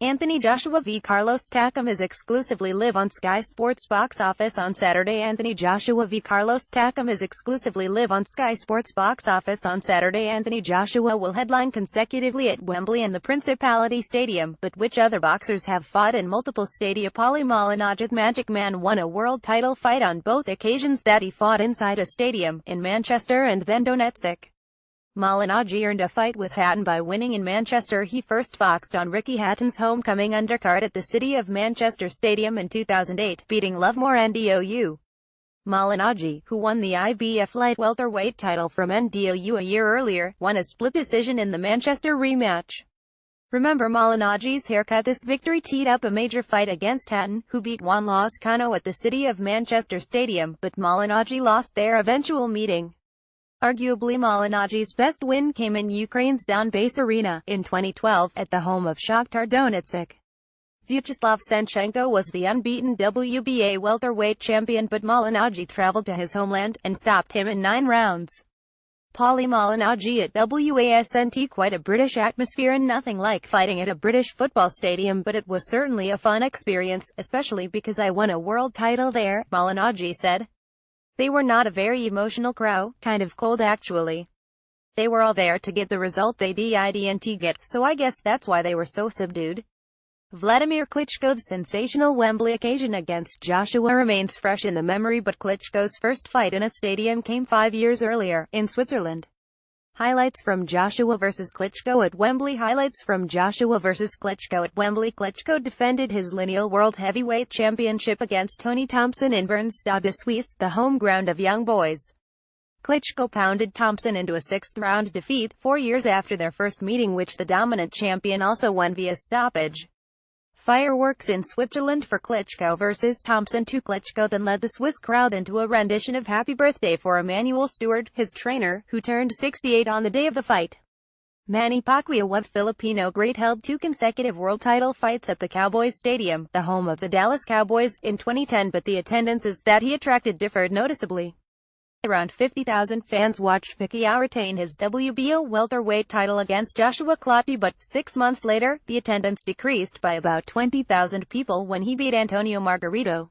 Anthony Joshua v Carlos Takam is exclusively live on Sky Sports box office on Saturday. Anthony Joshua v Carlos Takam is exclusively live on Sky Sports box office on Saturday. Anthony Joshua will headline consecutively at Wembley and the Principality Stadium, but which other boxers have fought in multiple stadia? Paulie Malignaggi, Magic Man, won a world title fight on both occasions that he fought inside a stadium, in Manchester and then Donetsk. Malignaggi earned a fight with Hatton by winning in Manchester. He first boxed on Ricky Hatton's homecoming undercard at the City of Manchester Stadium in 2008, beating Lovemore NDOU. Malignaggi, who won the IBF light welterweight title from NDOU a year earlier, won a split decision in the Manchester rematch. Remember Malignaggi's haircut? This victory teed up a major fight against Hatton, who beat Juan Lozcano at the City of Manchester Stadium, but Malignaggi lost their eventual meeting. Arguably Malignaggi's best win came in Ukraine's Donbas Arena, in 2012, at the home of Shakhtar Donetsk. Vyacheslav Senchenko was the unbeaten WBA welterweight champion, but Malignaggi traveled to his homeland, and stopped him in 9 rounds. Paulie Malignaggi at WASNT. Quite a British atmosphere and nothing like fighting at a British football stadium, but it was certainly a fun experience, especially because I won a world title there, Malignaggi said. They were not a very emotional crowd, kind of cold actually. They were all there to get the result they didn't get, so I guess that's why they were so subdued. Vladimir Klitschko's sensational Wembley occasion against Joshua remains fresh in the memory, but Klitschko's first fight in a stadium came 5 years earlier, in Switzerland. Highlights from Joshua vs. Klitschko at Wembley. Highlights from Joshua vs. Klitschko at Wembley. Klitschko defended his lineal World Heavyweight Championship against Tony Thompson in Bern's Stade Suisse, the home ground of young boys. Klitschko pounded Thompson into a 6th-round defeat, 4 years after their first meeting, which the dominant champion also won via stoppage. Fireworks in Switzerland for Klitschko vs. Thompson 2. Klitschko then led the Swiss crowd into a rendition of Happy Birthday for Emmanuel Stewart, his trainer, who turned 68 on the day of the fight. Manny Pacquiao, a Filipino great, held 2 consecutive world title fights at the Cowboys Stadium, the home of the Dallas Cowboys, in 2010, but the attendances that he attracted differed noticeably. Around 50,000 fans watched Pacquiao retain his WBO welterweight title against Joshua Clottey, but 6 months later, the attendance decreased by about 20,000 people when he beat Antonio Margarito.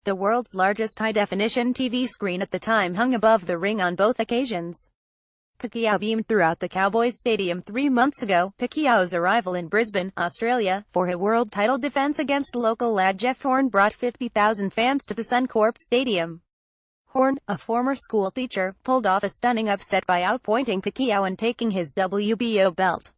The world's largest high-definition TV screen at the time hung above the ring on both occasions. Pacquiao beamed throughout the Cowboys Stadium 3 months ago. Pacquiao's arrival in Brisbane, Australia, for a world title defense against local lad Jeff Horn brought 50,000 fans to the Suncorp Stadium. Horn, a former school teacher, pulled off a stunning upset by outpointing Pacquiao and taking his WBO belt.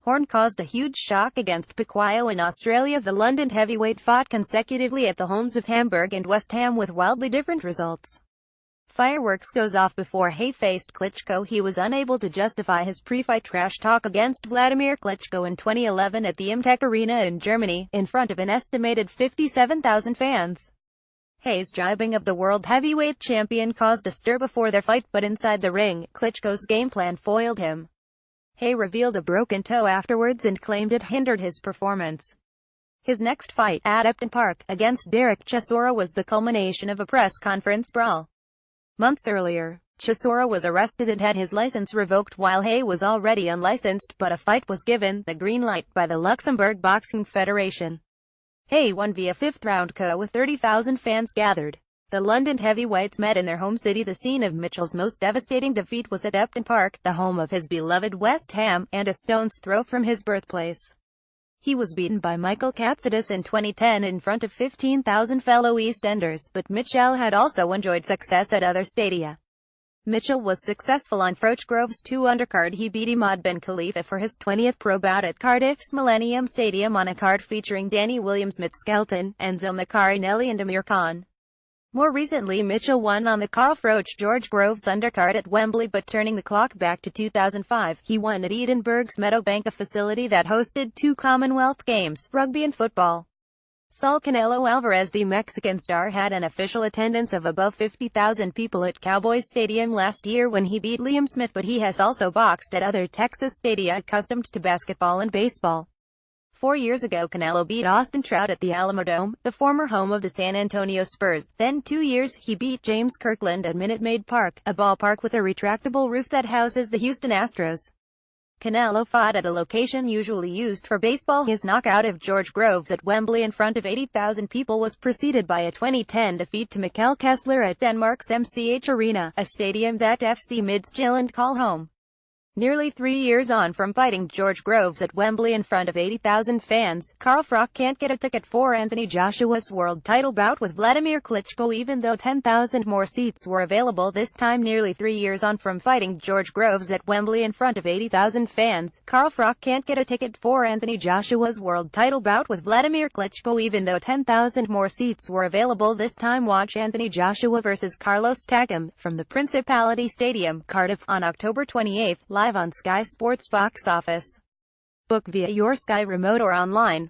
Horn caused a huge shock against Pacquiao in Australia. The London heavyweight fought consecutively at the homes of Hamburg and West Ham with wildly different results. Fireworks goes off before Hay faced Klitschko. He was unable to justify his pre-fight trash talk against Vladimir Klitschko in 2011 at the Imtech Arena in Germany, in front of an estimated 57,000 fans. Hay's jibing of the world heavyweight champion caused a stir before their fight, but inside the ring, Klitschko's game plan foiled him. Hay revealed a broken toe afterwards and claimed it hindered his performance. His next fight, at Upton Park, against Derek Chisora, was the culmination of a press conference brawl. Months earlier, Chisora was arrested and had his license revoked while Hay was already unlicensed, but a fight was given the green light by the Luxembourg Boxing Federation. Hay won via 5th-round KO with 30,000 fans gathered. The London heavyweights met in their home city. The scene of Mitchell's most devastating defeat was at Upton Park, the home of his beloved West Ham, and a stone's throw from his birthplace. He was beaten by Michael Katsidis in 2010 in front of 15,000 fellow East Enders, but Mitchell had also enjoyed success at other stadia. Mitchell was successful on Frochgrove's 2 undercard. He beat Imad Ben Khalifa for his 20th pro bout at Cardiff's Millennium Stadium on a card featuring Danny Williams, Mitt Skelton, Enzo Macarinelli and Amir Khan. More recently, Mitchell won on the Carl Froch George Groves undercard at Wembley, but turning the clock back to 2005, he won at Edinburgh's Meadowbank, a facility that hosted 2 Commonwealth Games, rugby and football. Saul Canelo Alvarez, the Mexican star, had an official attendance of above 50,000 people at Cowboys Stadium last year when he beat Liam Smith, but he has also boxed at other Texas stadia accustomed to basketball and baseball. 4 years ago, Canelo beat Austin Trout at the Alamodome, the former home of the San Antonio Spurs. Then 2 years, he beat James Kirkland at Minute Maid Park, a ballpark with a retractable roof that houses the Houston Astros. Canelo fought at a location usually used for baseball. His knockout of George Groves at Wembley in front of 80,000 people was preceded by a 2010 defeat to Mikkel Kessler at Denmark's MCH Arena, a stadium that FC Midtjylland call home. Nearly 3 years on from fighting George Groves at Wembley in front of 80,000 fans, Carl Froch can't get a ticket for Anthony Joshua's world title bout with Vladimir Klitschko even though 10,000 more seats were available this time. Nearly 3 years on from fighting George Groves at Wembley in front of 80,000 fans, Carl Froch can't get a ticket for Anthony Joshua's world title bout with Vladimir Klitschko even though 10,000 more seats were available this time. Watch Anthony Joshua vs Carlos Takam, from the Principality Stadium, Cardiff, on October 28, live on Sky Sports Box Office. Book via your Sky remote or online.